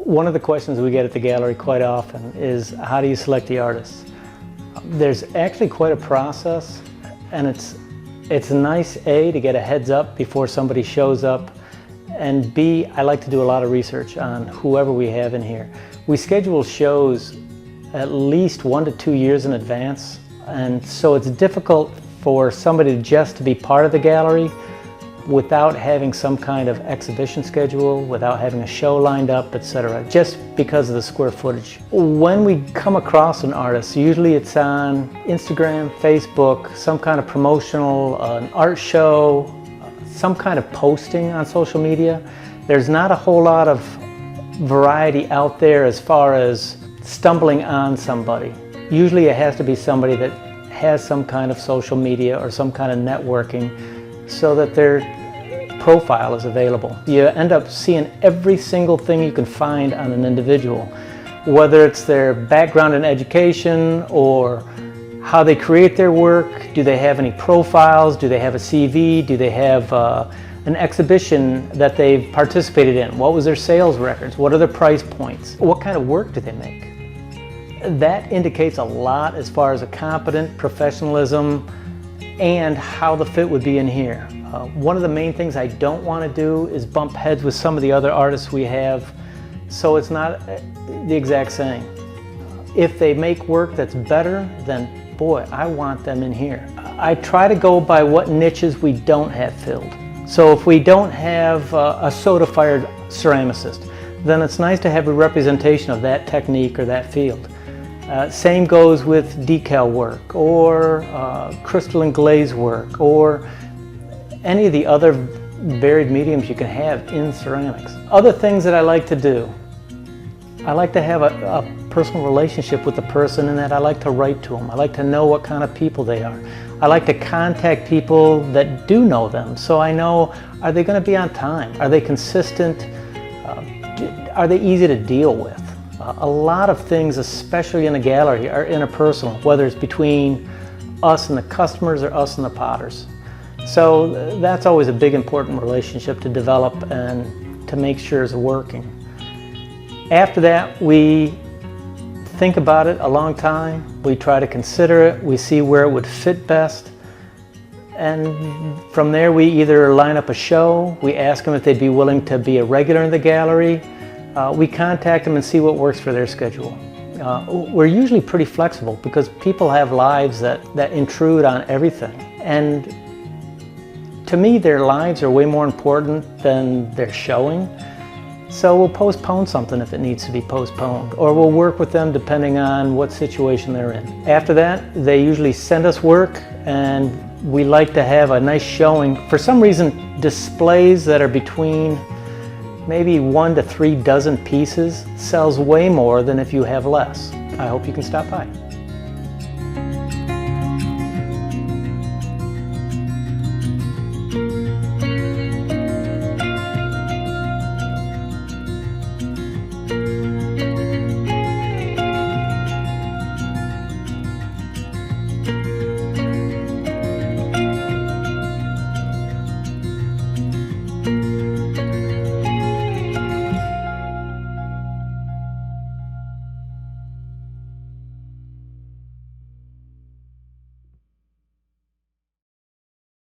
One of the questions we get at the gallery quite often is, how do you select the artists? There's actually quite a process, and it's nice, A, to get a heads up before somebody shows up, and B, I like to do a lot of research on whoever we have in here. We schedule shows at least 1 to 2 years in advance, and so it's difficult for somebody just to be part of the gallery without having some kind of exhibition schedule, without having a show lined up, etc., just because of the square footage. When we come across an artist, usually it's on Instagram, Facebook, some kind of promotional, an art show, some kind of posting on social media. There's not a whole lot of variety out there as far as stumbling on somebody. Usually it has to be somebody that has some kind of social media or some kind of networking, so that their profile is available. You end up seeing every single thing you can find on an individual, whether it's their background in education or how they create their work. Do they have any profiles? Do they have a CV? Do they have an exhibition that they've participated in? What was their sales records? What are their price points? What kind of work do they make? That indicates a lot as far as a competent professionalism and how the fit would be in here. One of the main things I don't want to do is bump heads with some of the other artists we have, so it's not the exact same. If they make work that's better, then boy, I want them in here. I try to go by what niches we don't have filled. So if we don't have a soda-fired ceramicist, then it's nice to have a representation of that technique or that field. Same goes with decal work, or crystalline glaze work, or any of the other varied mediums you can have in ceramics. Other things that I like to do, I like to have a personal relationship with the person, in that I like to write to them. I like to know what kind of people they are. I like to contact people that do know them, so I know, are they going to be on time? Are they consistent? Are they easy to deal with? A lot of things, especially in a gallery, are interpersonal, whether it's between us and the customers or us and the potters. So that's always a big important relationship to develop and to make sure it's working. After that, we think about it a long time. We try to consider it. We see where it would fit best. And from there, we either line up a show, we ask them if they'd be willing to be a regular in the gallery. We contact them and see what works for their schedule. We're usually pretty flexible because people have lives that intrude on everything. And to me, their lives are way more important than their showing. So we'll postpone something if it needs to be postponed, or we'll work with them depending on what situation they're in. After that, they usually send us work, and we like to have a nice showing. For some reason, displays that are between maybe 1 to 3 dozen pieces sells way more than if you have less. I hope you can stop by.